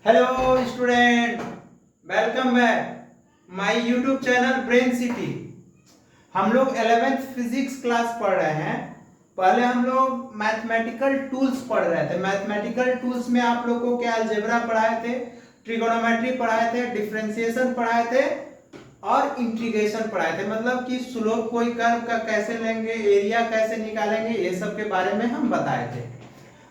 Hello student, welcome back my YouTube channel brain city. हम लोग 11th physics class पढ़ रहे हैं। पहले हम लोग मैथमेटिकल टूल्स पढ़ रहे थे। मैथमेटिकल टूल्स में आप लोग को क्या अलजेब्रा पढ़ाए थे, ट्रिगोनोमेट्री पढ़ाए थे, डिफरेंशिएशन पढ़ाए थे और इंटीग्रेशन पढ़ाए थे। मतलब कि स्लोप कोई कर्व का कैसे लेंगे, एरिया कैसे निकालेंगे, ये सब के बारे में हम बताए थे।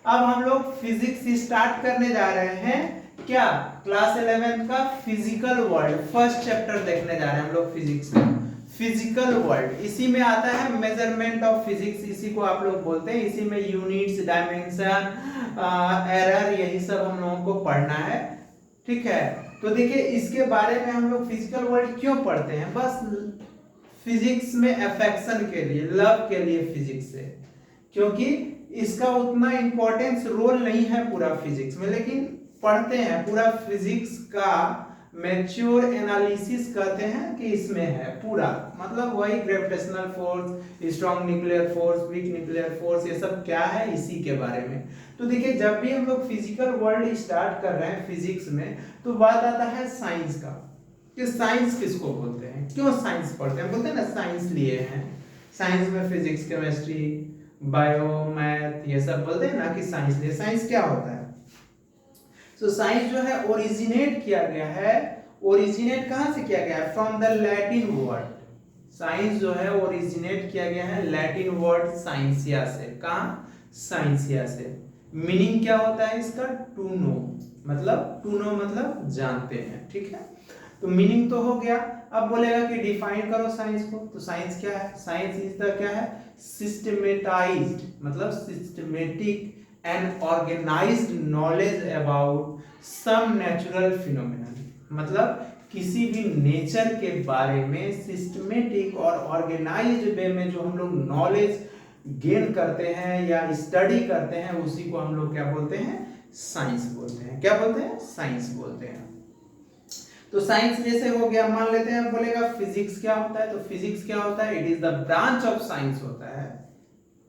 अब हम लोग फिजिक्स स्टार्ट करने जा रहे हैं। क्या क्लास 11th का फिजिकल वर्ल्ड फर्स्ट चैप्टर देखने जा रहे हैं हम लोग फिजिक्स में। फिजिकल वर्ल्ड, इसी में आता है मेजरमेंट ऑफ फिजिक्स, इसी को आप लोग बोलते हैं। इसी में यूनिट्स, डायमेंशन, एरर, यही सब हम लोगों को पढ़ना है। ठीक है, तो देखिए इसके बारे में हम लोग फिजिकल वर्ल्ड क्यों पढ़ते हैं, बस फिजिक्स में अफेक्शन के लिए, लव के लिए फिजिक्स से। क्योंकि इसका उतना इंपॉर्टेंस रोल नहीं है पूरा फिजिक्स में, लेकिन पढ़ते हैं। पूरा फिजिक्स का मैच्योर एनालिसिस कहते हैं कि इसमें है पूरा। मतलब वही gravitational force, strong nuclear force, weak nuclear force, ये सब क्या है इसी के बारे में। तो देखिए जब भी हम लोग फिजिकल वर्ल्ड स्टार्ट कर रहे हैं फिजिक्स में, तो बात आता है साइंस का कि साइंस किसको बोलते हैं, क्यों साइंस पढ़ते हैं। बोलते हैं ना साइंस लिए हैं, साइंस में फिजिक्स, केमिस्ट्री, बायो, मैथ, ये सब बोलते हैं ना कि साइंस लिए। साइंस क्या होता है? तो साइंस जो है ओरिजिनेट किया गया है। ओरिजिनेट कहां से किया गया है? From the Latin word. Science जो है ओरिजिनेट किया गया है लैटिन वर्ड साइंसिया से। कहां? साइंसिया से। मीनिंग क्या होता है इसका? To know. मतलब टू नो मतलब जानते हैं। ठीक है, तो मीनिंग तो हो गया। अब बोलेगा कि डिफाइन करो साइंस को। तो साइंस क्या है? साइंस इज द क्या है? सिस्टमेटाइज्ड, मतलब systematic and organised knowledge about some natural phenomena. मतलब किसी भी नेचर के बारे में सिस्टमेटिक और ऑर्गेनाइज्ड वे में जो हम लोग नॉलेज गेन करते हैं या स्टडी करते हैं, उसी को हम लोग क्या बोलते हैं? साइंस बोलते हैं। क्या बोलते हैं? साइंस बोलते हैं। तो साइंस जैसे हो गया, मान लेते हैं, बोलेगा फिजिक्स क्या होता है। तो फिजिक्स क्या होता है? It is the branch of science होता है।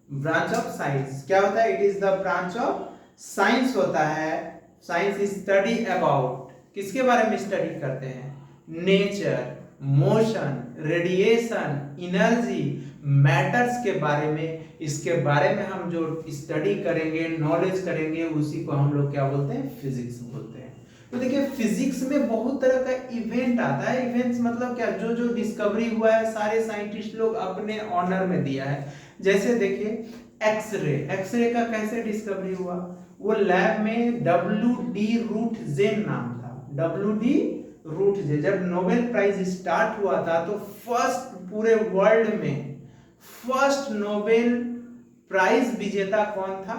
ब्रांच ऑफ साइंस क्या होता है? It is the branch of science होता है। साइंस इज स्टडी अबाउट, किसके बारे में स्टडी करते हैं? Nature, motion, radiation, energy, matters के बारे में। इसके बारे में हम जो स्टडी करेंगे, नॉलेज करेंगे, उसी को हम लोग क्या बोलते हैं? फिजिक्स बोलते हैं। तो देखिए फिजिक्स में बहुत तरह का इवेंट आता है। इवेंट्स मतलब क्या? जो जो डिस्कवरी हुआ है सारे साइंटिस्ट लोग अपने ऑनर में दिया है। जैसे देखिए एक्सरे, एक्सरे का कैसे डिस्कवरी हुआ? वो लैब में W.D. रूटजेन नाम था। W.D. रूटजेन, जब नोबेल प्राइज स्टार्ट हुआ था तो फर्स्ट पूरे वर्ल्ड में फर्स्ट नोबेल प्राइज विजेता कौन था?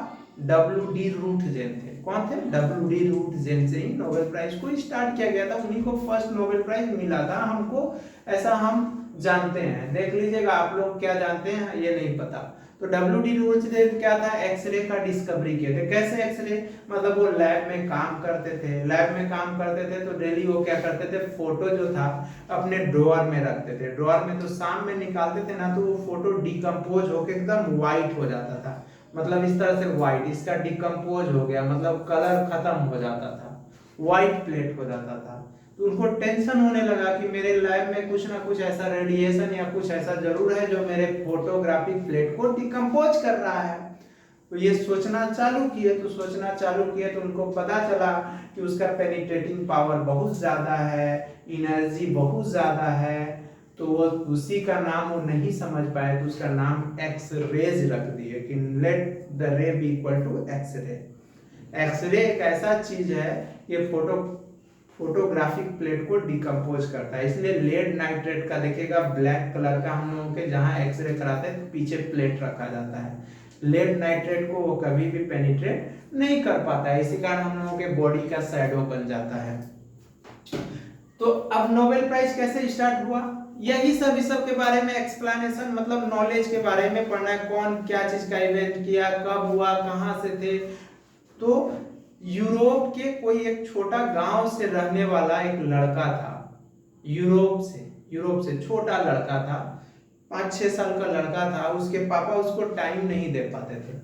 W.D. रूटजेन थे। कौन थे? W.D. रूटजेन से ही नोबेल प्राइज को स्टार्ट किया गया था। उन्हीं को फर्स्ट नोबेल प्राइज मिला था। हमको ऐसा हम जानते हैं, देख लीजिएगा आप लोग क्या जानते हैं ये नहीं पता। तो W.D. रूटजेन क्या था? एक्सरे का डिस्कवरी किए थे। कैसे एक्सरे? मतलब वो लैब में काम करते थे। लैब में काम करते थे तो डेली वो क्या करते थे? फोटो जो था अपने ड्रॉअर में रखते थे। ड्रॉअर में तो शाम में निकालते थे ना, तो वो फोटो डिकम्पोज होकर एकदम व्हाइट हो जाता था। मतलब इस तरह से व्हाइट, इसका डिकम्पोज हो गया, मतलब कलर खत्म हो जाता था, व्हाइट प्लेट हो जाता था। तो उनको टेंशन होने लगा कि मेरे लैब में कुछ ना कुछ ऐसा रेडिएशन या कुछ ऐसा जरूर है जो मेरे फोटोग्राफिक प्लेट को डिकम्पोज कर रहा है। तो ये सोचना चालू किए, तो उनको पता चला कि उसका पेनिट्रेटिंग पावर बहुत ज्यादा है, एनर्जी बहुत ज्यादा है। तो वो उसी का नाम वो नहीं समझ पाए, तो उसका नाम एक्स रेज रख दिए कि let the ray be equal to X ray. X ray एक ऐसा चीज है, ये फोटोग्राफिक प्लेट को डिकम्पोज करता है। इसलिए लेड नाइट्रेट का देखिएगा ब्लैक कलर का, हम लोगों के जहां एक्सरे कराते हैं पीछे प्लेट रखा जाता है। लेड नाइट्रेट को वो कभी भी पेनिट्रेट नहीं कर पाता है, इसी कारण हम लोगों के बॉडी का शैडो बन जाता है। तो अब नोबेल प्राइज कैसे स्टार्ट हुआ, यही सब इस सब के बारे में एक्सप्लेनेशन, मतलब नॉलेज के बारे में पढ़ना है। कौन क्या चीज का इवेंट किया, कब हुआ, कहां से थे। तो यूरोप के कोई एक छोटा गांव से रहने वाला एक लड़का था। यूरोप से छोटा लड़का था, 5-6 साल का लड़का था। उसके पापा उसको टाइम नहीं दे पाते थे।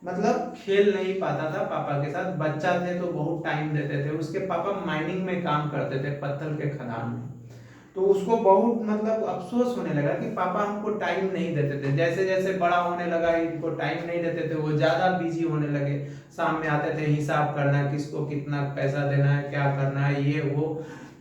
मतलब खेल नहीं पाता था पापा के साथ। बच्चा थे तो बहुत टाइम देते थे। उसके पापा माइनिंग में काम करते थे, पत्थर के खदान में। तो उसको बहुत मतलब अफसोस होने लगा कि पापा हमको टाइम नहीं देते थे। जैसे जैसे बड़ा होने लगा, इनको टाइम नहीं देते थे, वो ज्यादा बिजी होने लगे। शाम में आते थे, हिसाब करना, किसको कितना पैसा देना है, क्या करना है, ये वो।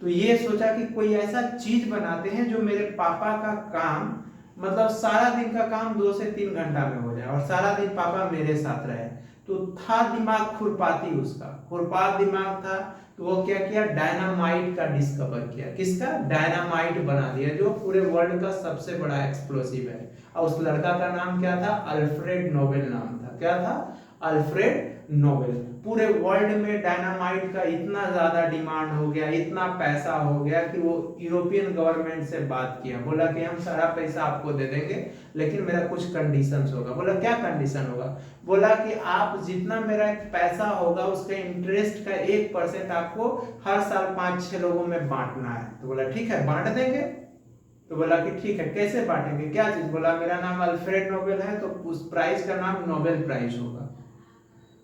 तो ये सोचा कि कोई ऐसा चीज बनाते हैं जो मेरे पापा का काम, मतलब सारा दिन का काम 2 से 3 घंटा में हो जाए और सारा दिन पापा मेरे साथ रहे। तो था दिमाग खुरपाती, उसका खुरपात दिमाग था। तो वो क्या किया, डायनामाइट का डिस्कवर किया। किसका? डायनामाइट बना दिया, जो पूरे वर्ल्ड का सबसे बड़ा एक्सप्लोसिव है। और उस लड़का का नाम क्या था? अल्फ्रेड नोबेल नाम था। क्या था? Alfred Nobel. पूरे वर्ल्ड में डायनामाइट का इतना ज्यादा डिमांड हो गया, इतना पैसा हो गया कि वो यूरोपियन गवर्नमेंट से बात किया। बोला कि हम सारा पैसा आपको दे देंगे, लेकिन मेरा कुछ कंडीशंस होगा। बोला क्या कंडीशन होगा? बोला कि आप जितना मेरा पैसा होगा उसके इंटरेस्ट का 1% आपको हर साल 5-6 लोगों में बांटना है। तो बोला ठीक है, बांट देंगे। तो बोला कि ठीक है, कैसे बांटेंगे, क्या चीज? बोला मेरा नाम अल्फ्रेड नोबेल है, तो उस प्राइज का नाम नोबेल प्राइज होगा।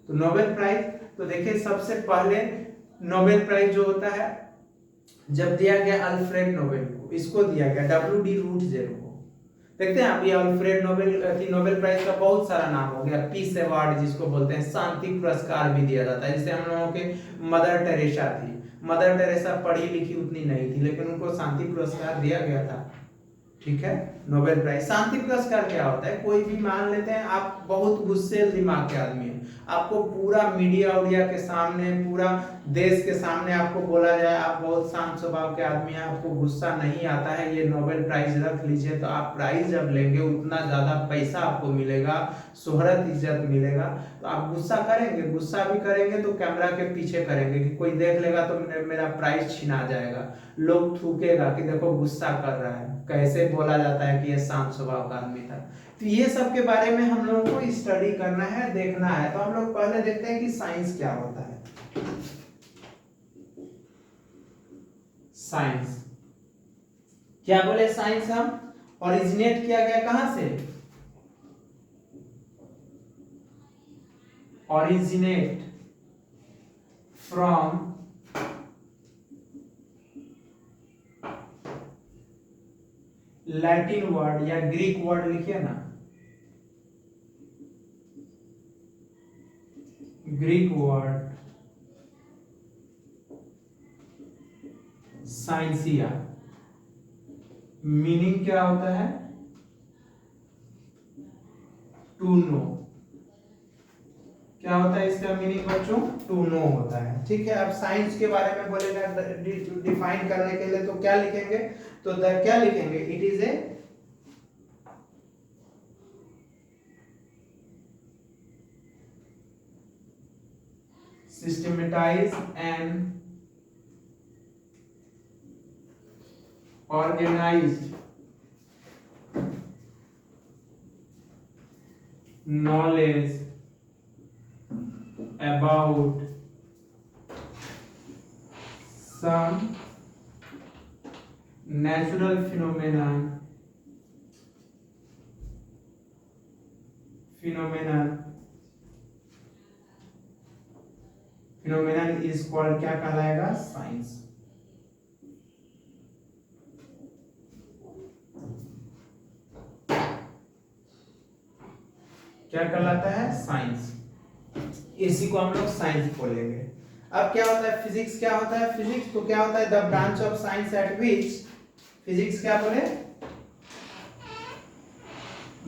तो नोबेल प्राइज, तो देखिए सबसे पहले नोबेल प्राइज जो होता है, जब दिया गया अल्फ्रेड नोबेल को, इसको दिया गया WD रूट जेरो को। देखते हैं आप, ये अल्फ्रेड नोबेल नोबेल प्राइज का बहुत सारा नाम हो गया। पीस अवार्ड जिसको बोलते हैं, शांति पुरस्कार भी दिया जाता है। जैसे हम लोगों के मदर टेरेसा थी। मदर टेरेसा पढ़ी लिखी उतनी नहीं थी, लेकिन उनको शांति पुरस्कार दिया गया था। ठीक है, नोबेल प्राइज। शांति पुरस्कार क्या होता है? कोई भी मान लेते हैं आप बहुत गुस्सेल दिमाग के आदमी हैं, आपको पूरा मीडिया उडिया के सामने, पूरा देश के सामने आपको बोला जाए आप बहुत शांत स्वभाव के आदमी हैं, आपको गुस्सा नहीं आता है, ये नोबेल प्राइज रख लीजिए। तो आप प्राइज जब लेंगे उतना ज्यादा पैसा आपको मिलेगा, शोहरत इज्जत मिलेगा, तो आप गुस्सा करेंगे। गुस्सा भी करेंगे तो कैमरा के पीछे करेंगे कि कोई देख लेगा तो मेरा प्राइज छिना जाएगा। लोग थूकेगा कि देखो गुस्सा कर रहा है, कैसे बोला जाता है कि ये शांत स्वभाव का आदमी था। तो ये सब के बारे में हम लोगों को स्टडी करना है, देखना है। तो हम लोग पहले देखते हैं कि साइंस क्या होता है। साइंस क्या बोले? साइंस हम ओरिजिनेट किया गया कहां से? ओरिजिनेट फ्रॉम लैटिन वर्ड या ग्रीक वर्ड, लिखिए ना, ग्रीक वर्ड साइंसिया। मीनिंग क्या होता है? To know. क्या होता है इसका मीनिंग बच्चों? टू नो होता है। ठीक है, अब साइंस के बारे में बोलेगा डिफाइन करने के लिए तो क्या लिखेंगे? तो क्या लिखेंगे? It is A systematize and organized knowledge about some natural phenomenon is called, क्या कहलाएगा? साइंस। क्या कहलाता है? साइंस। इसी को हम लोग साइंस बोलेंगे। अब क्या होता है फिजिक्स? क्या होता है फिजिक्स? तो क्या होता है? The branch of science eight which, physics क्या बोले?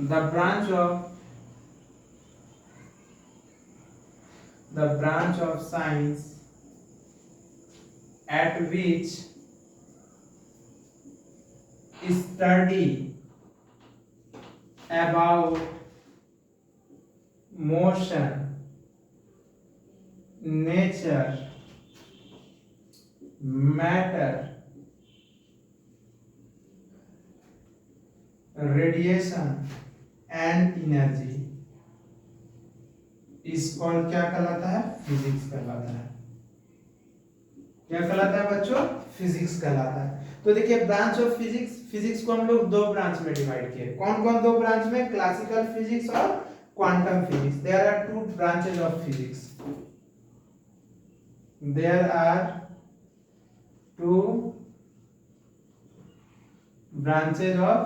The branch of science at which study about motion, nature, matter, radiation and energy इस कॉल क्या कहलाता है? फिजिक्स कहलाता है। क्या कहलाता है बच्चों? फिजिक्स कहलाता है। तो देखिए ब्रांच ऑफ फिजिक्स, फिजिक्स को हम लोग दो ब्रांच में डिवाइड किए। कौन कौन दो ब्रांच में? क्लासिकल फिजिक्स और quantum physics. There are two branches of physics. There are two branches of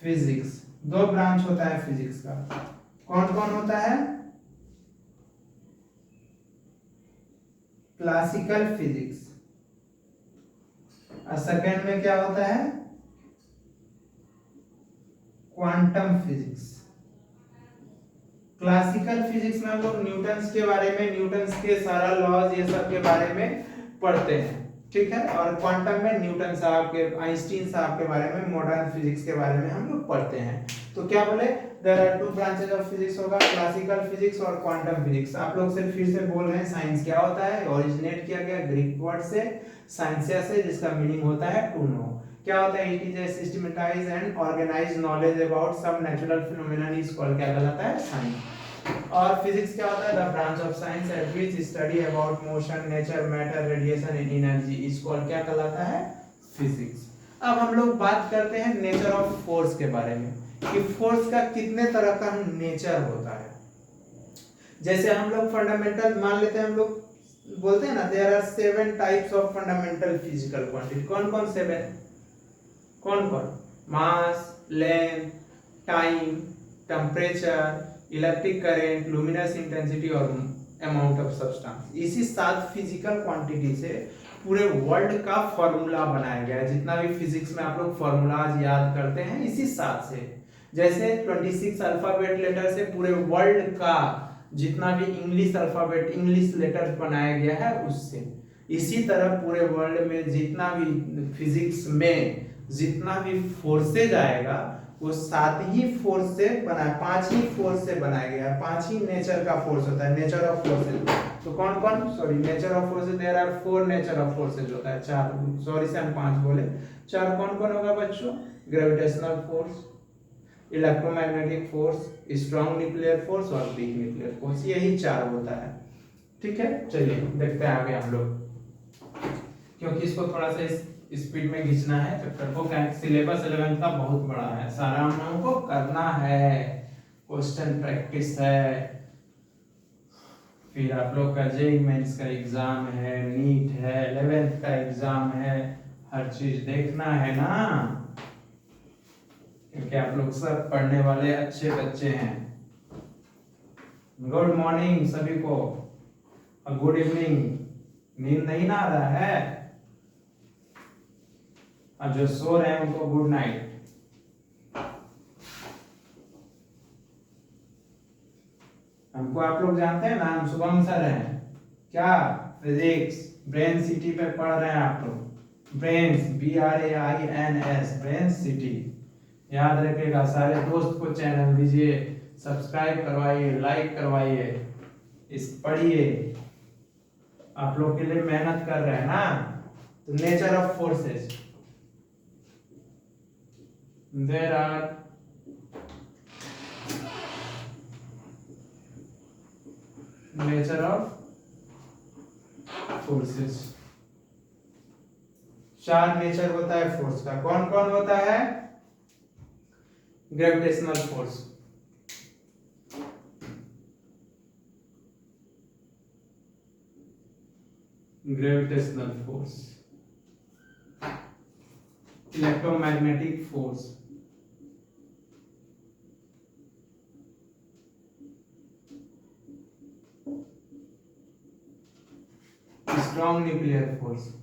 physics. दो ब्रांच होता है फिजिक्स का. कौन कौन होता है? Classical physics. और सेकेंड में क्या होता है? Quantum physics. क्लासिकल फिजिक्स में हम लोग न्यूटन्स के बारे में, न्यूटन्स के सारा लॉज ये सब के बारे में पढ़ते हैं, ठीक है. और क्वांटम में न्यूटन साहब के, आइंस्टीन साहब के बारे में, मॉडर्न फिजिक्स के बारे में हम लोग पढ़ते हैं. तो क्या बोले? There are two branches of physics होगा, क्लासिकल फिजिक्स और क्वांटम फिजिक्स. आप लोग सिर्फ फिर से बोल रहे हैं साइंस क्या होता है. ओरिजिनेट किया गया ग्रीक वर्ड से, साइंसिया से, जिसका मीनिंग होता है टू नो. क्या होता है? It is a systematized and organised knowledge about some natural phenomenon is called, क्या कहलाता है? साइंस. और फिजिक्स क्या होता है? The branch of science at which study about motion, nature, matter, radiation and energy is called, क्या कहलाता है? फिजिक्स. अब हम लोग बात करते हैं नेचर ऑफ फोर्स के बारे में, कि फोर्स का कितने तरह का नेचर होता है. जैसे हम लोग फंडामेंटल मान लेते हैं, हम लोग बोलते हैं ना, there are 7 types of fundamental physical quantity. कौन कौन 7? कौन कौन? Mass, length, time, temperature, electric current, luminous intensity और अमाउंट ऑफ सब्सटेंस. इसी 7 फिजिकल क्वांटिटी से पूरे वर्ल्ड का फॉर्मूला बनाया गया है. जितना भी फिजिक्स में आप लोग फॉर्मूलाज याद करते हैं, इसी 7 से. जैसे 26 अल्फाबेट लेटर से पूरे वर्ल्ड का जितना भी इंग्लिश अल्फाबेट, इंग्लिश लेटर बनाया गया है, उससे. इसी तरह पूरे वर्ल्ड में जितना भी फिजिक्स में जितना भी फोर्सेज आएगा, वो 7 ही फोर्स से बना, 5 ही फोर्स से बनाया गया है. 5 ही नेचर का फोर्स होता है, नेचर ऑफ फोर्सेज. तो कौन कौन? Sorry, nature of forces, there are 4 nature of forces होता है. 4, सॉरी से हम 5 बोले. 4 कौन कौन होगा बच्चों? Gravitational force, electromagnetic force, strong nuclear force और वीक न्यूक्लियर फोर्स. यही 4 होता है, ठीक है. चलिए देखते हैं आगे हम लोग, क्योंकि इसको थोड़ा सा स्पीड में खींचना है चैप्टर को. क्या सिलेबस 11 का बहुत बड़ा है, सारा हम लोगों को करना है. क्वेश्चन प्रैक्टिस है, फिर आप लोग का जेईई मेंस का एग्जाम है, नीट है, 11th का एग्जाम है. हर चीज देखना है ना, क्योंकि आप लोग सब पढ़ने वाले अच्छे बच्चे हैं. गुड मॉर्निंग सभी को, और गुड इवनिंग. नींद नहीं ना आ रहा है? और जो सो रहे हैं उनको गुड नाइट. हमको आप लोग जानते हैं ना, हम शुभम सर हैं. क्या? फिजिक्स ब्रेन सिटी पे पढ़ रहे हैं आप लोग. Brains, BRAINS, brain city. याद रखिएगा. सारे दोस्त को चैनल दीजिए, सब्सक्राइब करवाइए, लाइक करवाइए, इस पढ़िए. आप लोग के लिए मेहनत कर रहे हैं ना. तो nature of forces, there are nature of forces. 4 nature होता है फोर्स का. कौन कौन होता है? Gravitational force, gravitational force, electromagnetic force, strong nuclear force,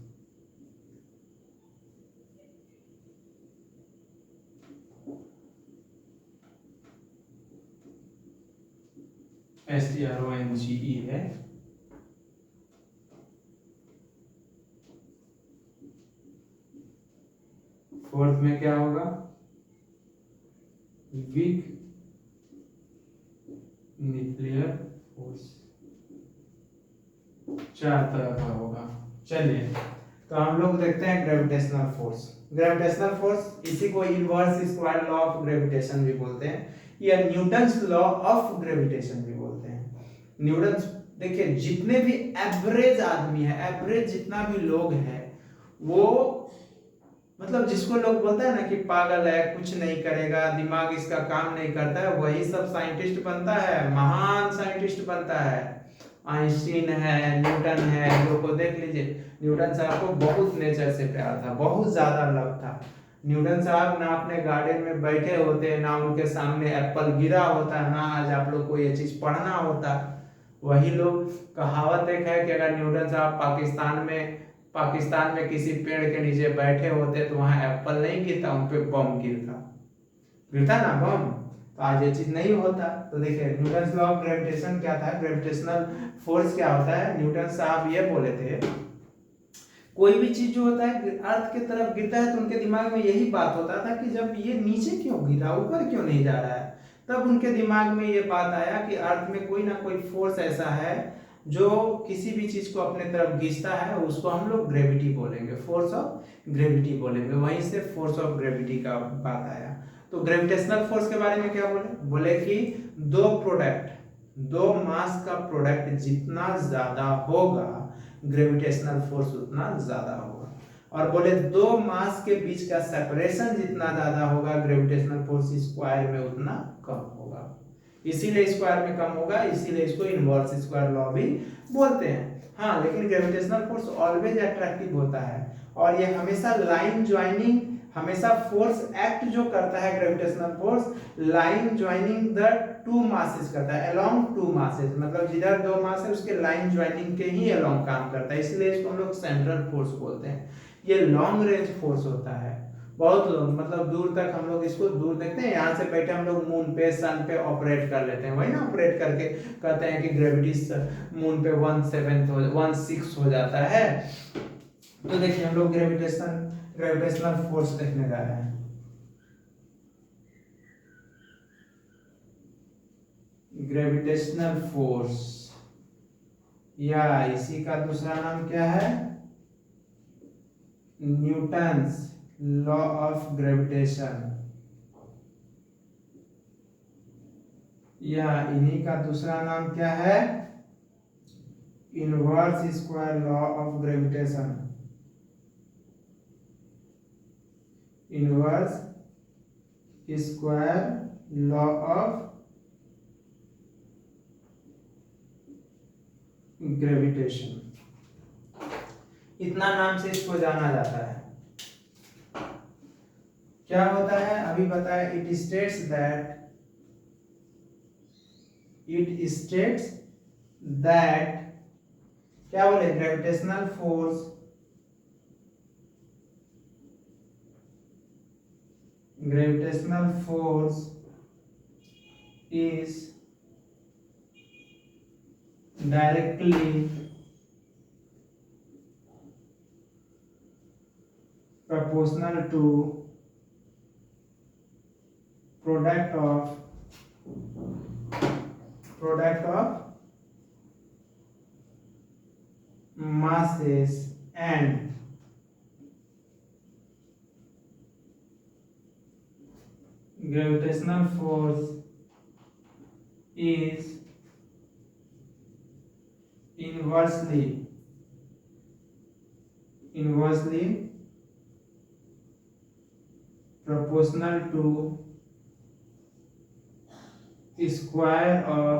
STRONGE है. फोर्थ में क्या होगा? Week nuclear force. 4 तरह का होगा. चलिए तो हम लोग देखते हैं ग्रेविटेशनल फोर्स. ग्रेविटेशनल फोर्स, इसी को inverse square law of gravitation भी बोलते हैं, या न्यूटन्स लॉ ऑफ ग्रेविटेशन भी बोलते हैं. न्यूटन्स, देखिए जितने भी एवरेज आदमी है, एवरेज जितना भी लोग हैं, वो मतलब जिसको लोग बोलते हैं ना कि पागल है, कुछ नहीं करेगा, दिमाग इसका काम नहीं करता है, वही सब साइंटिस्ट बनता है, महान साइंटिस्ट बनता है। आइंस्टीन है, न्यूटन है, इन लोग को देख लीजिए। न्यूटन साहब को बहुत नेचर से प्यार था, बहुत ज्यादा लव था। न्यूटन साहब ना अपने गार्डन में बैठे होते, ना उनके सामने एप्पल गिरा होता, ना आज आप लोग को ये चीज पढ़ना होता। वही लोग, कहावत एक है कि अगर न्यूटन साहब पाकिस्तान में किसी पेड़ के नीचे बैठे होते तो वहां एप्पल नहीं गिरता, उन पे बम गिरता, गिरता ना बम, तो आज ये चीज नहीं होता। तो देखिए न्यूटन लॉ ऑफ ग्रेविटेशन क्या था, ग्रेविटेशनल फोर्स क्या होता है। न्यूटन साहब ये बोले थे, कोई भी चीज जो होता है अर्थ की तरफ गिरता है तो उनके दिमाग में यही बात होता था कि जब ये नीचे क्यों गिरा, ऊपर क्यों नहीं जा रहा है। तब उनके दिमाग में ये बात आया कि अर्थ में कोई ना कोई फोर्स ऐसा है जो किसी भी चीज को अपने तरफ खींचता है, उसको हम लोग ग्रेविटी बोलेंगे, फोर्स ऑफ ग्रेविटी बोलेंगे। वहीं से फोर्स ऑफ ग्रेविटी का बात आया। तो ग्रेविटेशनल फोर्स के बारे में क्या बोले कि दो मास का प्रोडक्ट जितना ज्यादा होगा, ग्रेविटेशनल फोर्स उतना ज्यादा होगा। और बोले दो मास के बीच का सेपरेशन जितना ज्यादा होगा, ग्रेविटेशनल फोर्स स्क्वायर में उतना कम होगा। इसीलिए स्क्वायर में कम होगा, इसीलिए इसको इनवर्स स्क्वायर लॉ भी बोलते हैं। हाँ, लेकिन ग्रेविटेशनल फोर्स ऑलवेज अट्रैक्टिव होता है और ये हमेशा लाइन ज्वाइनिंग, हमेशा फोर्स एक्ट जो करता है gravitational force, line joining the two masses करता है, अलोंग टू मासेस, मतलब जिधर दो मास है उसके लाइन ज्वाइनिंग के ही अलोंग काम करता है, इसलिए इसको हम लोग सेंट्रल फोर्स बोलते हैं। ये लॉन्ग रेंज फोर्स होता है, बहुत मतलब दूर तक हम लोग इसको दूर देखते हैं। यहाँ से बैठे हम लोग मून पे, सन पे ऑपरेट कर लेते हैं, वही ना ऑपरेट करके कहते हैं कि ग्रेविटी मून पे 1/7 हो जाता है। तो देखिए हम लोग ग्रेविटेशनल फोर्स देखने जा रहे हैं। ग्रेविटेशनल फोर्स या इसी का दूसरा नाम क्या है, न्यूटन्स लॉ ऑफ ग्रेविटेशन, या इन्हीं का दूसरा नाम क्या है, inverse square law of gravitation, inverse square law of gravitation, इतना नाम से इसको जाना जाता है। क्या होता है अभी बताया, इट स्टेट्स दैट क्या बोले, gravitational force is directly proportional to product of masses and gravitational force is inversely proportional to square of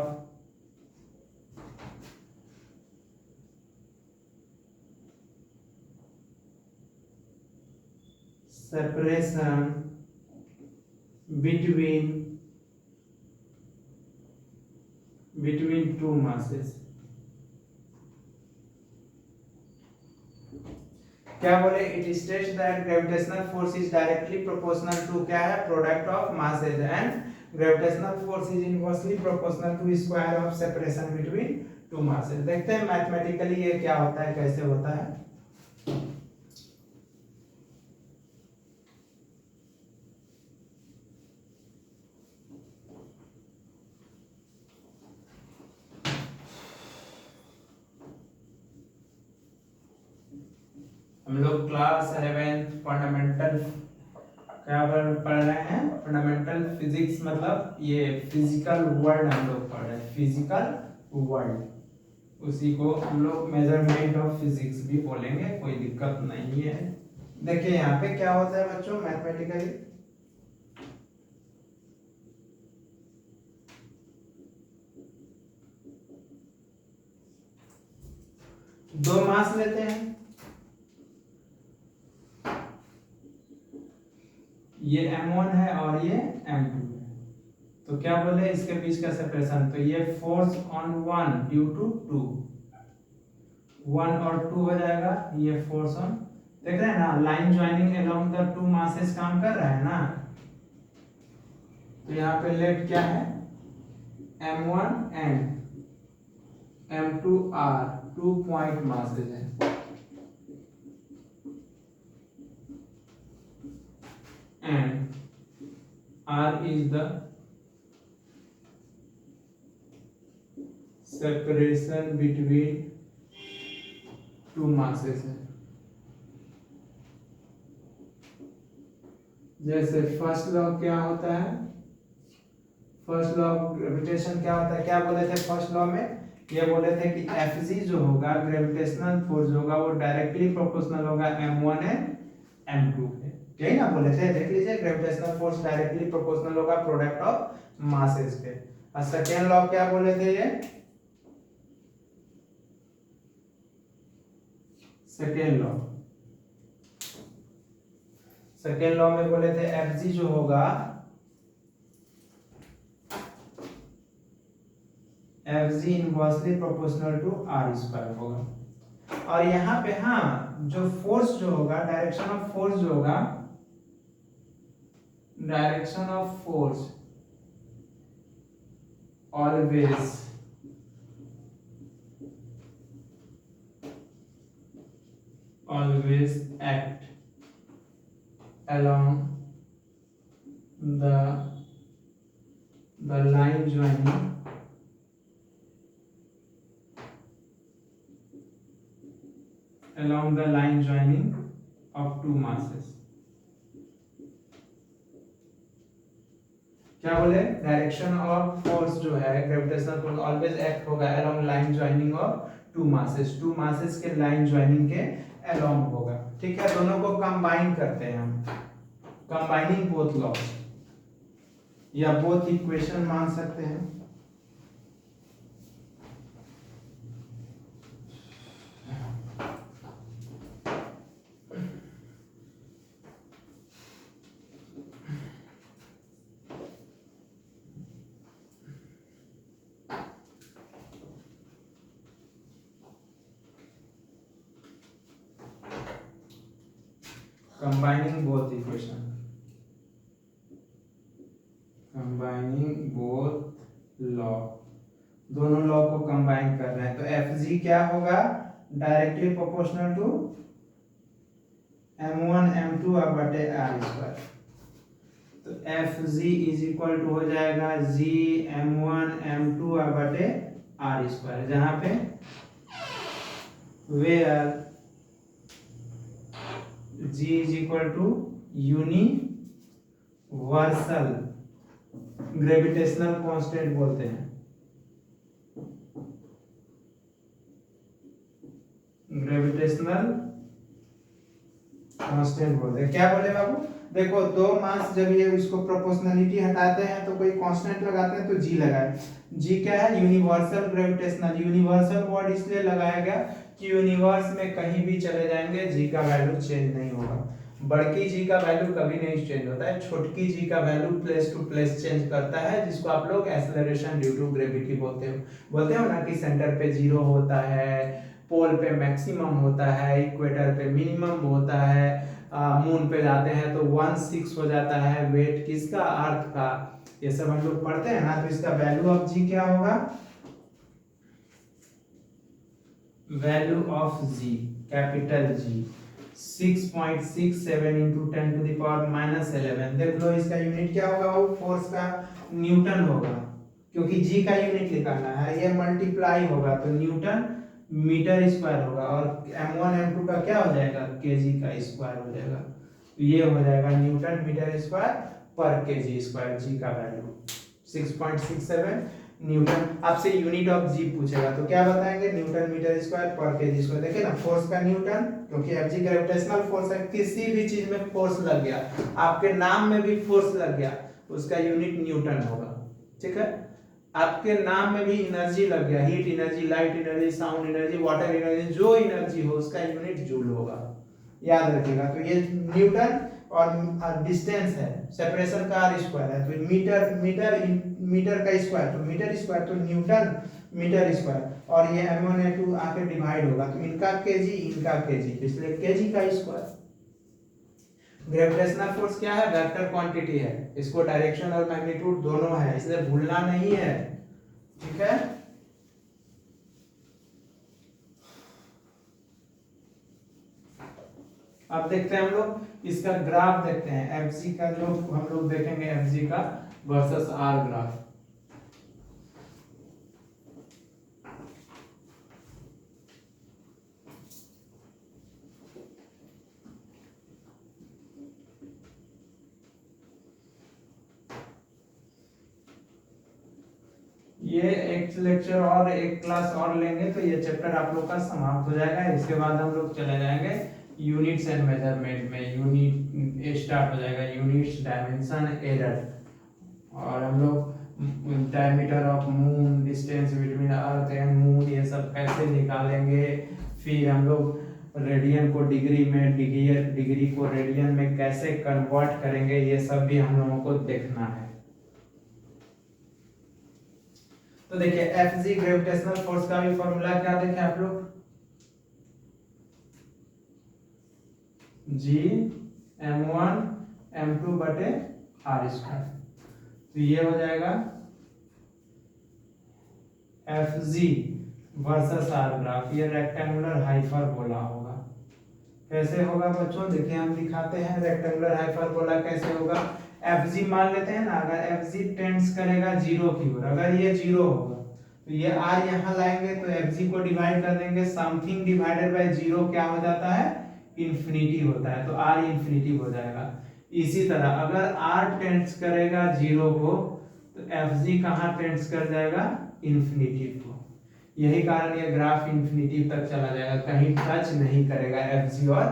separation between two masses। क्या बोले, it states that gravitational force is directly proportional to क्या है, product of masses, and gravitational force is inversely proportional to square of separation between two masses. देखते हैं mathematically ये क्या होता है, कैसे होता है। हम लोग क्लास 11 फंडामेंटल क्या पढ़ रहे हैं, फंडामेंटल फिजिक्स, मतलब ये फिजिकल वर्ल्ड हम लोग पढ़ रहे हैं, फिजिकल वर्ल्ड, उसी को हम लोग मेजरमेंट ऑफ फिजिक्स भी बोलेंगे, कोई दिक्कत नहीं है। देखिए यहाँ पे क्या होता है बच्चों मैथमेटिकली, दो मास लेते हैं, ये m1 है और ये m2 है। तो क्या बोले इसके बीच का सेपरेशन, तो ये force on one due to two, one और टू हो जाएगा, ये फोर्स ऑन, देख रहे हैं ना line joining along the two masses काम कर रहा है ना। तो यहाँ पे लेट क्या है m1 and m2 are 2 point masses है, एंड r is the separation between two masses है। जैसे फर्स्ट लॉ क्या होता है, फर्स्ट लॉ ऑफ ग्रेविटेशन क्या होता है, क्या बोले थे फर्स्ट लॉ में, ये बोले थे कि Fg जो होगा ग्रेविटेशनल फोर्स होगा वो डायरेक्टली प्रोपोर्शनल होगा m1 एंड m2 के, यही ना बोले थे, देख लीजिए ग्रेविटेशनल फोर्स डायरेक्टली प्रोपोर्शनल होगा प्रोडक्ट ऑफ मासेस के। और सेकेंड लॉ क्या बोले थे, ये सेकेंड लॉ, सेकेंड लॉ में बोले थे Fg जो होगा, Fg inversely proportional to r square होगा। और यहाँ पे हाँ जो फोर्स जो होगा, डायरेक्शन ऑफ फोर्स जो होगा, direction of force always act along the line joining of two masses। क्या बोले, डायरेक्शन ऑफ फोर्स जो है ग्रेविटेशनल फोर्स ऑलवेज एक्ट होगा along line joining of two masses के लाइन ज्वाइनिंग के अलोंग होगा। ठीक है, दोनों को कंबाइन करते हैं हम, कंबाइनिंग बोथ लॉज या बोथ इक्वेशन मान सकते हैं। Combining both equation, combining both law, दोनों लॉ को कंबाइन कर रहे हैं। तो Fg क्या होगा, directly proportional to m1 m2 बटे r स्क्वायर। तो Fg इज इक्वल टू हो जाएगा g m1 m2 बटे r स्क्वायर, जहां पे where G is equal to universal gravitational constant बोलते हैं, ग्रेविटेशनल कांस्टेंट बोलते हैं। क्या बोले बाबू, देखो दो मास जब ये इसको प्रोपोर्शनलिटी हटाते हैं तो कोई कांस्टेंट लगाते हैं तो G लगाए, G क्या है यूनिवर्सल ग्रेविटेशनल, यूनिवर्सल वर्ड इसलिए लगाया गया कि यूनिवर्स में कहीं भी चले जाएंगे G का वैल्यू चेंज नहीं होगा, बड़की G का वैल्यू कभी नहीं चेंज होता है, छोटकी G का value place to place change करता है, जिसको आप लोग एक्सेलरेशन ड्यू टू ग्रेविटी बोलते हो ना, कि सेंटर पे 0 होता है, पोल पे मैक्सिमम होता है, इक्वेटर पे मिनिमम होता है, मून पे जाते हैं तो 1/6 हो जाता है वेट किसका, अर्थ का, ये सब हम लोग पढ़ते हैं ना। तो इसका वैल्यू ऑफ G क्या होगा, value of G capital G 6.67 into 10 to the power minus 11। देख लो इसका यूनिट क्या होगा, वो फोर्स का न्यूटन होगा, क्योंकि G का यूनिट निकालना है, ये मल्टीप्लाई होगा तो न्यूटन मीटर स्क्वायर होगा, और m1 m2 का क्या हो जाएगा, kg का स्क्वायर हो जाएगा, तो ये हो जाएगा न्यूटन मीटर स्क्वायर पर kg स्क्वायर। G का वैल्यू 6.67 न्यूटन। आपसे यूनिट ऑफ जी पूछेगा तो क्या बताएंगे, न्यूटन मीटर स्क्वायर पर केजी स्क्वायर। देखिए ना फोर्स का न्यूटन, क्योंकि एफजी ग्रेविटेशनल फोर्स है, किसी भी चीज में फोर्स लग गया, आपके नाम में भी फोर्स लग गया, उसका यूनिट न्यूटन होगा। ठीक है, आपके नाम में भी एनर्जी लग गया, heat energy, light energy, sound energy, water energy, जो एनर्जी हो उसका यूनिट जूल होगा, याद रखिएगा। तो ये न्यूटन और डिस्टेंस है, सेपरेशन का आर स्क्वायर है, तो मीटर मीटर मीटर का स्क्वायर, तो मीटर स्क्वायर तो न्यूटन मीटर स्क्वायर, और ये m1 m2 आके डिवाइड होगा, तो इनका केजी इनका केजी, इसलिए केजी का स्क्वायर। ग्रेविटेशनल फोर्स क्या है, वेक्टर क्वांटिटी है, इसको डायरेक्शन और मैग्नीट्यूड दोनों है, इसलिए भूलना नहीं है। ठीक है, अब देखते हैं हम लोग इसका ग्राफ देखते हैं, एफजी का जो हम लोग देखेंगे, एफजी का वर्सेस आर ग्राफ। ये एक लेक्चर और एक क्लास और लेंगे तो ये चैप्टर आप लोग का समाप्त हो जाएगा। इसके बाद हम लोग चले जाएंगे यूनिट्स एंड मेजरमेंट में, यूनिट स्टार्ट हो जाएगा, यूनिट्स, डायमेंशन, एरर, और हम लोग diameter of moon, distance between earth and moon, ये सब कैसे निकालेंगे। फिर हम लोग रेडियन को डिग्री में, डिग्री को रेडियन में कैसे कन्वर्ट करेंगे, ये सब भी हम लोगों को देखना है। तो देखिए एफजी ग्रेविटेशनल फोर्स का भी फॉर्मूला क्या देखें आप लोग, जी m1 m2 बटे आर स्क्वायर, तो ये हो जाएगा Fg वर्सेस आर ग्राफ। ये रेक्टेंगुलर हाइपरबोला होगा। कैसे होगा बच्चों, देखिए हम दिखाते हैं रेक्टेंगुलर हाइपरबोला कैसे होगा। Fg मान लेते हैं ना, अगर Fg टेंड्स करेगा जीरो की ओर, अगर ये जीरो होगा तो ये r यहाँ लाएंगे तो Fg को डिवाइड कर देंगे, समथिंग डिवाइडेड बाय जीरो क्या हो जाता है, इंफिनिटी होता है, तो r इंफिनिटी हो जाएगा। इसी तरह अगर r टेंड्स करेगा जीरो को तो Fg कहाँ टेंड्स कर जाएगा, इंफिनिटी को। यही कारण ये ग्राफ इंफिनिटी तक चला जाएगा, कहीं टच नहीं करेगा Fg और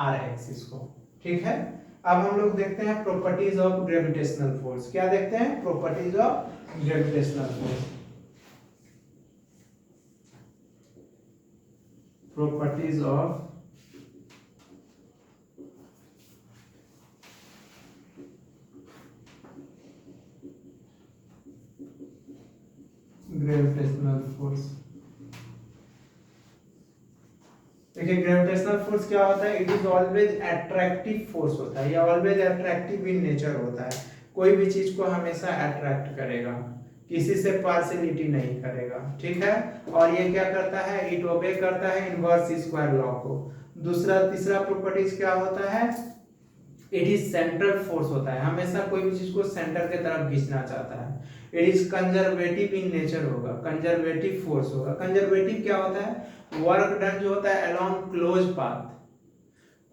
r एक्सिस को। ठीक है, अब हम लोग देखते हैं प्रॉपर्टीज ऑफ ग्रेविटेशनल फोर्स। क्या देखते हैं, properties of gravitational force. Properties of gravitational force. देखिए ग्रेविटेशनल फोर्स क्या होता है, it is always attractive force होता है, ये ऑलवेज अट्रैक्टिव इन नेचर होता है, कोई भी चीज को हमेशा अट्रैक्ट करेगा, किसी से पार्शियलिटी नहीं करेगा। ठीक है, और ये क्या करता है, इट ओबे करता है इनवर्स स्क्वायर लॉ को। दूसरा तीसरा प्रॉपर्टीज क्या होता है, इट इज सेंट्रल फोर्स होता है, हमेशा कोई भी चीज को सेंटर के तरफ खींचना चाहता है। It is conservative in nature होगा, कंजर्वेटिव फोर्स होगा। कंजर्वेटिव क्या होता है, वर्क डन जो होता है अलोंग क्लोज पाथ,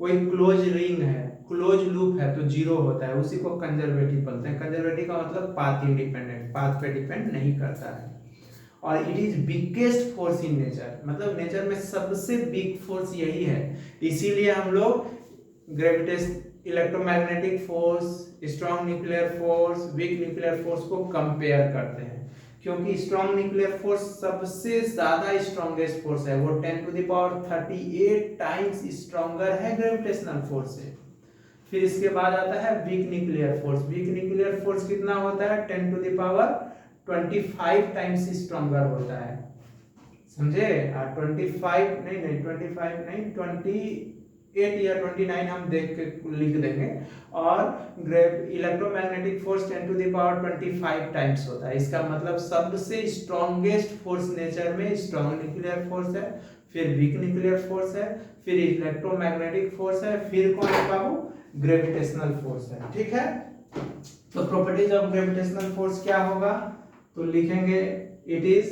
कोई क्लोज रिंग है, क्लोज लूप है तो जीरो होता है, उसी को कंजर्वेटिव बोलते हैं। कंजर्वेटिव का मतलब पाथ इंडिपेंडेंट, पाथ पे डिपेंड नहीं करता है। और it is biggest force in nature, मतलब नेचर में सबसे बिग फोर्स यही है। इसीलिए हम लोग gravitation, electromagnetic force, strong nuclear force, weak nuclear force को कंपेयर करते हैं, क्योंकि स्ट्रॉन्ग न्यूक्लियर फोर्स सबसे ज्यादा स्ट्रॉन्गेस्ट फोर्स है, वो 10 to the power 38 times stronger है ग्रेविटेशनल फोर्स से। फिर इसके बाद आता है weak nuclear force. Weak nuclear force कितना होता है, 10 to the power 25 times stronger होता है, समझे। 25 नहीं नहीं 25 नहीं 28 या 29 हम देख के लिख देंगे। और electromagnetic force 10 to the power 25 times होता है। इसका मतलब सबसे स्ट्रॉन्गेस्ट फोर्स नेचर में स्ट्रॉन्ग न्यूक्लियर फोर्स है, फिर वीक न्यूक्लियर फोर्स है, फिर इलेक्ट्रोमैग्नेटिक फोर्स है, फिर कौन है बाबू, ग्रेविटेशनल फोर्स है। ठीक है, तो प्रॉपर्टीज ऑफ ग्रेविटेशनल फोर्स क्या होगा, तो लिखेंगे it is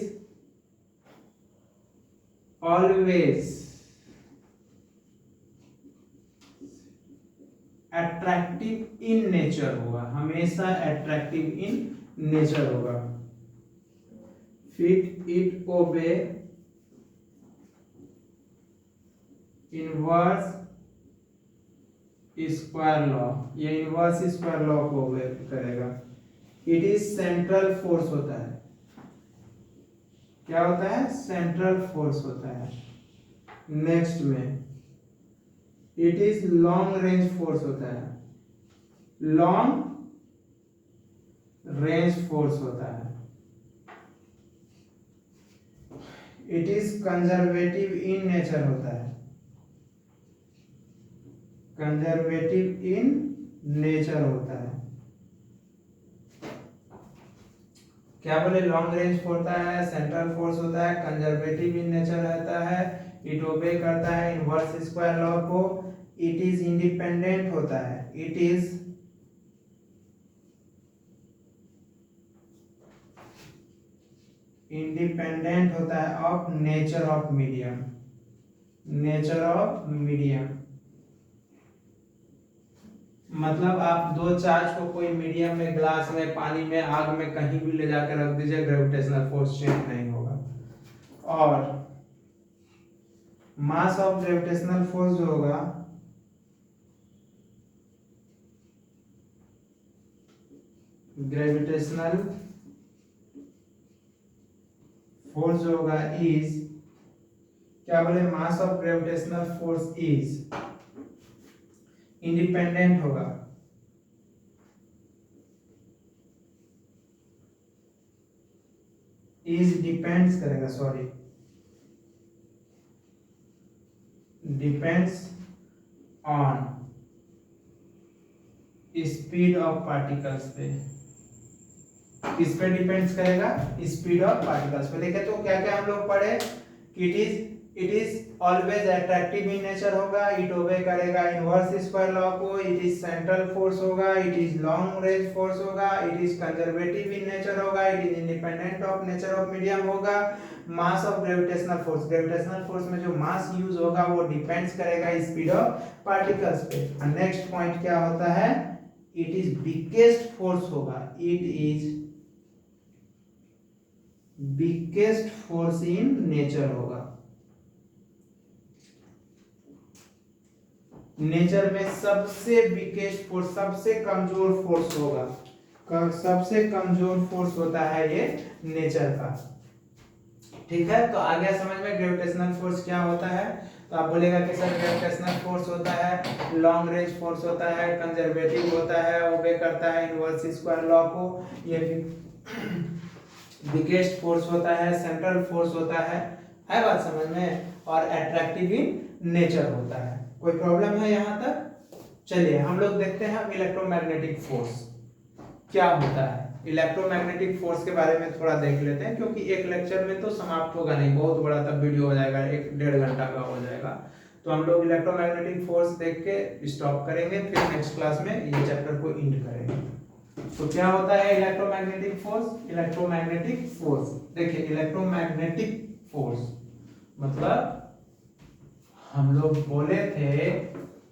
always attractive in nature होगा, हमेशा अट्रैक्टिव इन नेचर होगा। फिर इट ओबे इनवर्स स्क्वायर लॉ, ये इनवर्स स्क्वायर लॉ को ओबे करेगा। इट इज सेंट्रल फोर्स होता है, क्या होता है? सेंट्रल फोर्स होता है। नेक्स्ट में it is long range force होता है, लॉन्ग रेंज फोर्स होता है। It is conservative in nature होता है, कंजर्वेटिव इन नेचर होता है। क्या बोले? लॉन्ग रेंज होता है, सेंट्रल फोर्स होता है, कंजर्वेटिव इन नेचर रहता है, इट ओबे करता है इनवर्स स्क्वायर लॉ को, इट इज इंडिपेंडेंट होता है, इट इज इंडिपेंडेंट होता है of nature of medium, nature of medium. मतलब आप दो चार्ज को कोई मीडियम में, ग्लास में, पानी में, आग में, कहीं भी ले जाकर रख दीजिए, ग्रेविटेशनल फोर्स चेंज नहीं होगा। और मास ऑफ ग्रेविटेशनल फोर्स जो होगा ग्रेविटेशनल फोर्स जो होगा इज, क्या बोले? मास of gravitational force is independent होगा, इज डिपेंड्स करेगा, sorry, depends on speed of particles पे। किस पे डिपेंड्स करेगा? स्पीड ऑफ पार्टिकल्स पे। देखे तो क्या क्या हम लोग पढ़े कि it is always attractive in nature होगा, इट ओबे करेगा इनवर्स स्क्वायर लॉ को, इट इज सेंट्रल फोर्स होगा, it is long range force होगा, it is conservative in nature होगा, it is independent of nature of medium होगा। Mass of gravitational force, gravitational force में जो mass use होगा वो depends करेगा स्पीड ऑफ पार्टिकल्स पे। नेक्स्ट पॉइंट क्या होता है? इट इज बिगेस्ट फोर्स होगा, it is biggest force in nature होगा। नेचर में सबसे बिगेस्ट फोर्स, सबसे कमजोर फोर्स होगा, सबसे कमजोर फोर्स होता है ये नेचर का। ठीक है, तो आ गया समझ में ग्रेविटेशनल फोर्स क्या होता है। तो आप बोलेगा कि सर ग्रेविटेशनल फोर्स होता है, लॉन्ग रेंज फोर्स होता है, कंजर्वेटिव होता है, ओबे करता है इनवर्स स्क्वायर लॉ को, ये बिगेस्ट फोर्स होता है, सेंट्रल फोर्स होता है बात समझ में, और अट्रैक्टिव इन नेचर होता है। कोई प्रॉब्लम है यहाँ तक? चलिए हम लोग देखते हैं इलेक्ट्रोमैग्नेटिक फोर्स क्या होता है। इलेक्ट्रोमैग्नेटिक फोर्स के बारे में थोड़ा देख लेते हैं, क्योंकि एक लेक्चर में तो समाप्त होगा नहीं, बहुत बड़ा तब वीडियो हो जाएगा, 1-1.5 घंटा का हो जाएगा। तो हम लोग इलेक्ट्रोमैग्नेटिक फोर्स देख के स्टॉप करेंगे, फिर नेक्स्ट क्लास में ये चैप्टर को एंड करेंगे। तो क्या होता है इलेक्ट्रोमैग्नेटिक फोर्स? इलेक्ट्रोमैग्नेटिक फोर्स देखिए, इलेक्ट्रोमैग्नेटिक फोर्स मतलब हम लोग बोले थे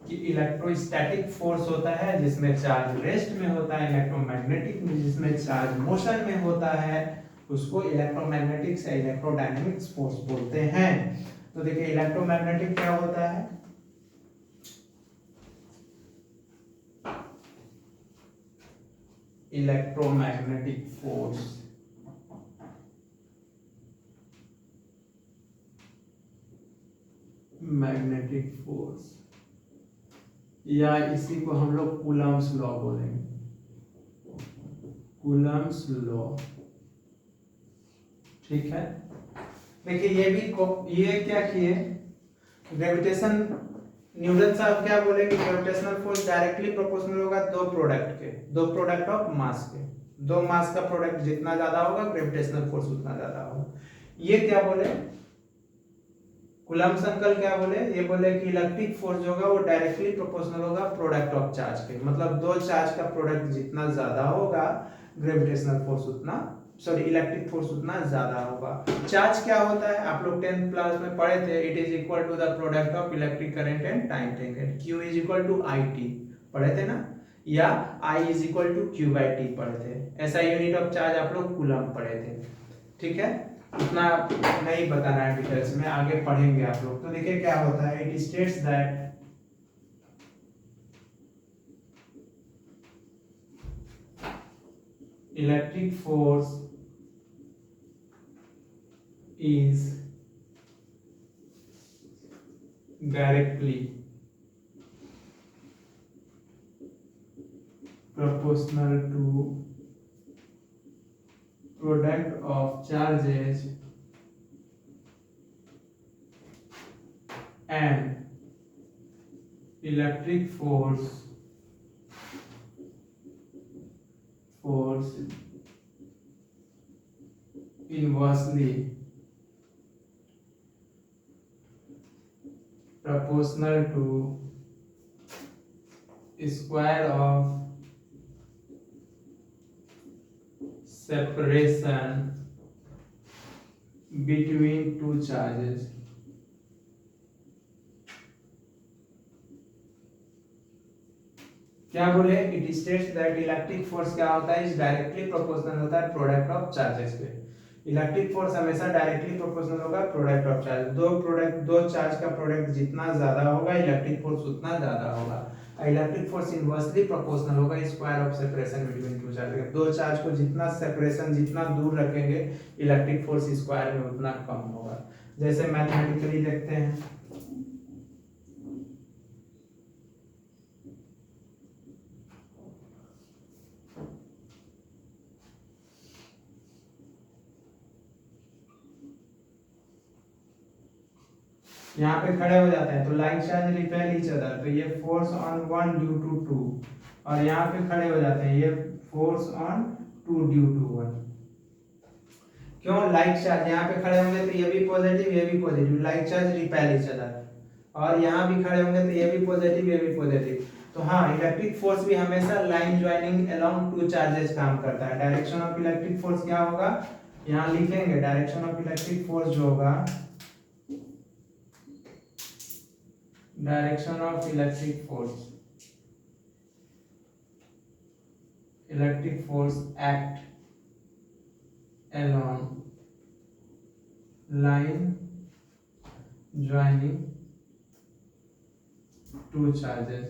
कि इलेक्ट्रोस्टैटिक फोर्स होता है जिसमें चार्ज रेस्ट में होता है, इलेक्ट्रोमैग्नेटिक में जिसमें चार्ज मोशन में होता है, उसको इलेक्ट्रोमैग्नेटिक्स या इलेक्ट्रोडायनेमिक्स फोर्स बोलते हैं। तो देखिए इलेक्ट्रोमैग्नेटिक क्या होता है? इलेक्ट्रोमैग्नेटिक फोर्स मैग्नेटिक फोर्स, या इसी को हम लोग कूलम्स लॉ बोलेंगे, कूलम्स लॉ। ठीक है, देखिए ये क्या किए, ग्रेविटेशन, न्यूटन साहब क्या बोलेंगे, ग्रेविटेशनल फोर्स डायरेक्टली प्रोपोर्शनल होगा दो प्रोडक्ट ऑफ मास के, दो मास का प्रोडक्ट जितना ज्यादा होगा ग्रेविटेशनल फोर्स उतना ज्यादा होगा। ये क्या बोले, कूलम्ब अंकल क्या बोले, ये बोले कि इलेक्ट्रिक फोर्स जो होगा वो डायरेक्टली प्रोपोर्शनल होगा प्रोडक्ट ऑफ चार्ज के, मतलब दो चार्ज का प्रोडक्ट जितना ज्यादा होगा ग्रेविटेशनल फोर्स उतना, सॉरी इलेक्ट्रिक फोर्स उतना ज्यादा होगा। चार्ज क्या होता है आप लोग 10th क्लास में पढ़े थे, it is equal to the product of electric current and time taken, Q is equal to IT पढ़े थे ना, या I is equal to Q/T पढ़े थे। ऐसा यूनिट ऑफ चार्ज आप लोग कूलम्ब पढ़े थे। ठीक है, उतना नहीं बताना है डिटेल्स में, आगे पढ़ेंगे आप लोग। तो देखिए क्या होता है, it states that electric force is directly proportional to product of charges and electric force inversely proportional to square of separation between two charges। क्या बोले, it states that electric force क्या होता है, इज डायरेक्टली प्रोपोर्शनल होता है product of charges पे। Electric force हमेशा directly proportional होगा प्रोडक्ट ऑफ चार्ज। दो चार्ज का प्रोडक्ट जितना ज्यादा होगा इलेक्ट्रिक फोर्स उतना ज्यादा होगा। इलेक्ट्रिक फोर्स इनवर्सली प्रोपोर्शनल होगा square of separation between to charge. दो चार्ज को जितना सेपरेशन जितना दूर रखेंगे इलेक्ट्रिक फोर्स स्क्वायर में उतना कम होगा। जैसे मैथमेटिकली देखते हैं, यहाँ पे खड़े हो जाते हैं तो like charge repel each other, तो ये force on one due to two, और यहाँ पे खड़े हो जाते हैं ये force on two due to one. क्यों, लाइक चार्ज यहाँ पे खड़े होंगे तो ये भी पॉजिटिव ये भी positive, like charge repel each other, और यहाँ भी खड़े होंगे तो ये भी पॉजिटिव ये भी पॉजिटिव। तो हाँ, इलेक्ट्रिक फोर्स भी हमेशा line joining along two charges काम करता है। डायरेक्शन ऑफ इलेक्ट्रिक फोर्स क्या होगा, यहाँ लिखेंगे डायरेक्शन ऑफ इलेक्ट्रिक फोर्स जो होगा, direction of electric force act along line joining two charges।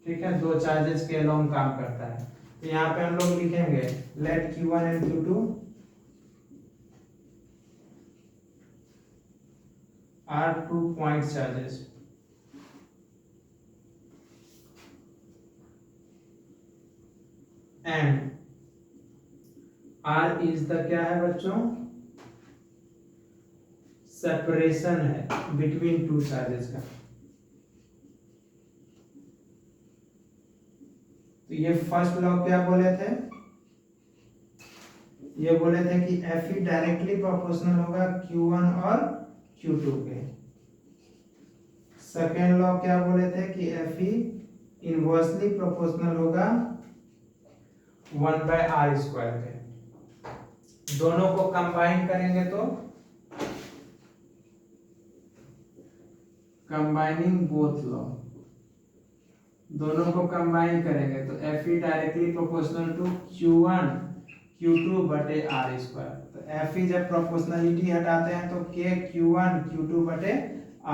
ठीक है, दो चार्जेस के अलोंग काम करता है। तो यहाँ पे हम लोग लिखेंगे let Q1 and Q2 are 2 point charges and R is the क्या है बच्चों, सेपरेशन है बिटवीन टू चार्जेस का। तो ये फर्स्ट लॉ क्या बोले थे, ये बोले थे कि F डायरेक्टली प्रोपोर्शनल होगा Q1 और Q2 के। सेकेंड लॉ क्या बोले थे कि F इनवर्सली प्रोपोर्शनल होगा 1/r² के। दोनों को कंबाइन करेंगे तो कंबाइनिंग बोथ लॉ, दोनों को कंबाइन करेंगे तो F directly proportional to Q1 Q2 बटे r²। तो F जब प्रोपोर्शनलिटी हटाते हैं तो K Q1 Q2 बटे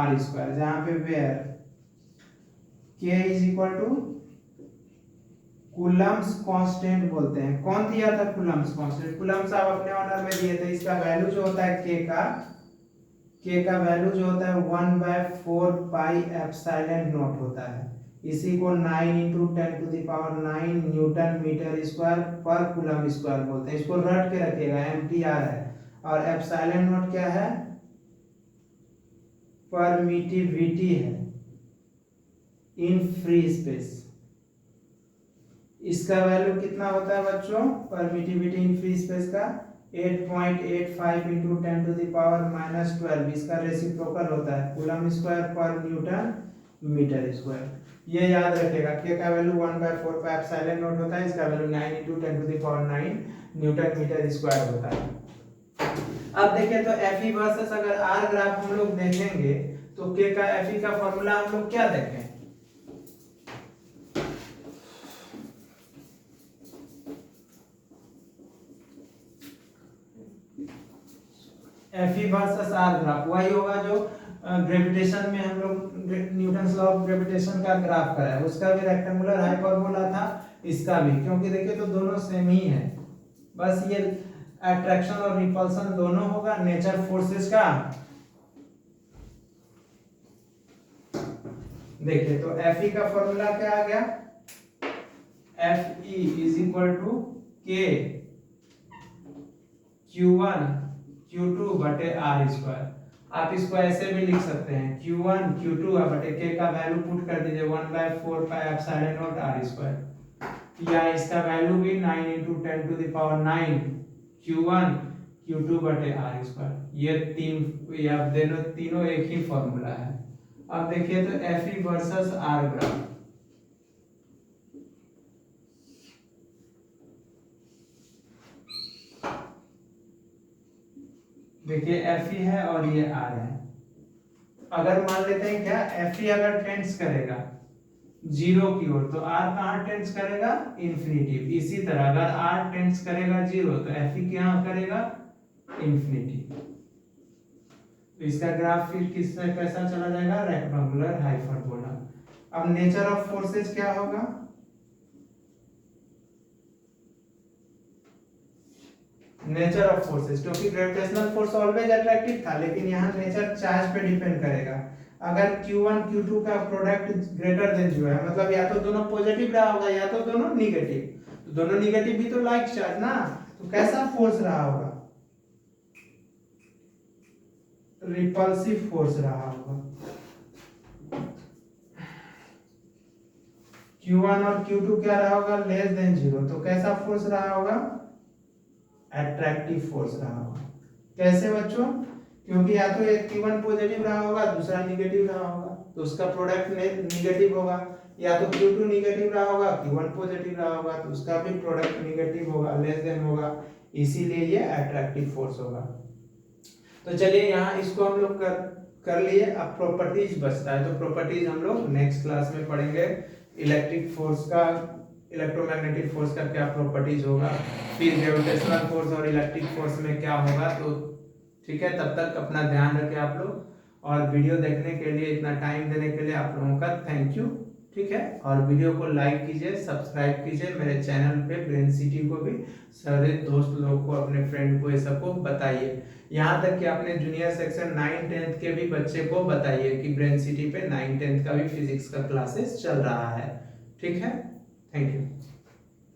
r², जहां पे where K is equal to Coulomb's constant बोलते हैं। कौन दिया था कूलम्स कांस्टेंट, कूलम्स आप अपने ऑनर में दिए थे। इसका वैल्यू जो होता है K का वैल्यू जो होता है 1/4 पाई एप्सिलॉन नॉट होता है। इसी को 9 × 10⁹ न्यूटन मीटर स्क्वायर पर कूलम स्क्वायर बोलते हैं। इसको रट के रखिएगा, एम्पियर है। और एप्सिलॉन नॉट क्या है, परमिटिविटी है इन फ्री स्पेस। इसका वैल्यू कितना होता है बच्चों, परमिटिविटी इन फ्री स्पेस का 8.85 × 10⁻⁻12। इसका रेसिप्रोकल होता है कूलम स्क्वायर पर न्यूटन मीटर स्क्वायर। ये याद रखिएगा, के का वैल्यू 1/4 पाई एप्सिलॉन नॉट होता है, इसका वैल्यू 9 × 10⁹ न्यूटन मीटर स्क्वायर होता है। अब देखिए तो Fe वर्सेस अगर R ग्राफ हम लोग देखेंगे तो के का Fe का फॉर्मूला हम लोग क्या देखें, Fe वर्सेस आर ग्राफ वही होगा जो ग्रेविटेशन में हम लोग न्यूटन लॉ ऑफ ग्रेविटेशन का ग्राफ कराया, उसका भी रेक्टेंगुलर हाइपरबोला था, इसका भी, क्योंकि देखिए तो दोनों सेम ही है, बस ये अट्रैक्शन और रिपल्शन दोनों होगा नेचर फोर्सेस का। देखिए तो Fe का फॉर्मूला क्या आ गया, Fe is equal to K Q1 Q2 बटे R स्क्वायर। आप इसको ऐसे भी लिख सकते हैं Q1 Q2 बटे K का वैल्यू पुट कर दीजिए 1/4 pi epsilon not R square, या इसका वैल्यू भी 9 × 10 to the power 9 Q1 Q2 बटे R स्क्वायर। ये तीनों एक ही फॉर्मूला है। अब देखिए तो Fe वर्सेस R ग्राफ, देखिए Fe है और ये R है। अगर मान लेते हैं क्या Fe अगर टेंड्स करेगा जीरो की ओर तो R कहाँ टेंड्स करेगा, इंफिनिटी। इसी तरह अगर R टेंड्स करेगा जीरो तो Fe कहाँ करेगा, इंफिनिटी। तो इसका ग्राफ फिर किससे कैसा चला जाएगा, रेक्टेंगुलर हाइपरबोला। अब नेचर ऑफ फोर्सेस क्या होगा, नेचर ऑफ फोर्सेस, क्योंकि ग्रेविटेशनल फोर्स ऑलवेज अट्रैक्टिव था, लेकिन यहाँ नेचर चार्ज पे डिपेंड करेगा। अगर Q1 Q2 का प्रोडक्ट ग्रेटर देन 0 है, मतलब या तो दोनों पॉजिटिव रहा होगा या तो दोनों निगेटिव, तो दोनों निगेटिव भी तो लाइक चार्ज ना, तो कैसा फोर्स रहा होगा, रिपल्सिव फोर्स रहा होगा। Q1 और Q2 क्या रहा होगा, लेस देन 0, तो कैसा फोर्स रहा होगा, अट्रैक्टिव फोर्स रहा होगा। कैसे बच्चों, क्योंकि या तो एक Q1 पॉजिटिव रहा होगा दूसरा निगेटिव रहा होगा, तो उसका प्रोडक्ट निगेटिव होगा, या तो Q2 निगेटिव रहा होगा Q1 पॉजिटिव रहा होगा तो उसका भी प्रोडक्ट निगेटिव होगा, लेस देन होगा, इसीलिए ये अट्रैक्टिव फोर्स होगा। तो चलिए यहाँ इसको हम लोग कर लिए। अब प्रॉपर्टीज बचता है, तो प्रॉपर्टीज हम लोग नेक्स्ट क्लास में पढ़ेंगे। इलेक्ट्रिक फोर्स का, इलेक्ट्रोमैग्नेटिक फोर्स का क्या प्रॉपर्टीज होगा, फिर ग्रेविटेशनल फोर्स और इलेक्ट्रिक फोर्स में क्या होगा। तो ठीक है, तब तक अपना ध्यान रखें आप लोग, और वीडियो देखने के लिए, इतना टाइम देने के लिए आप लोगों का थैंक यू। ठीक है, और वीडियो को लाइक कीजिए, सब्सक्राइब कीजिए मेरे चैनल पे ब्रेन सिटी को भी, सारे दोस्त लोगों को, अपने फ्रेंड को, ये सबको बताइए। यहाँ तक कि अपने जूनियर सेक्शन 9 10th के भी बच्चे को बताइए कि ब्रेन सिटी पे 9 10th का भी फिजिक्स का क्लासेस चल रहा है। ठीक है, थैंक यू।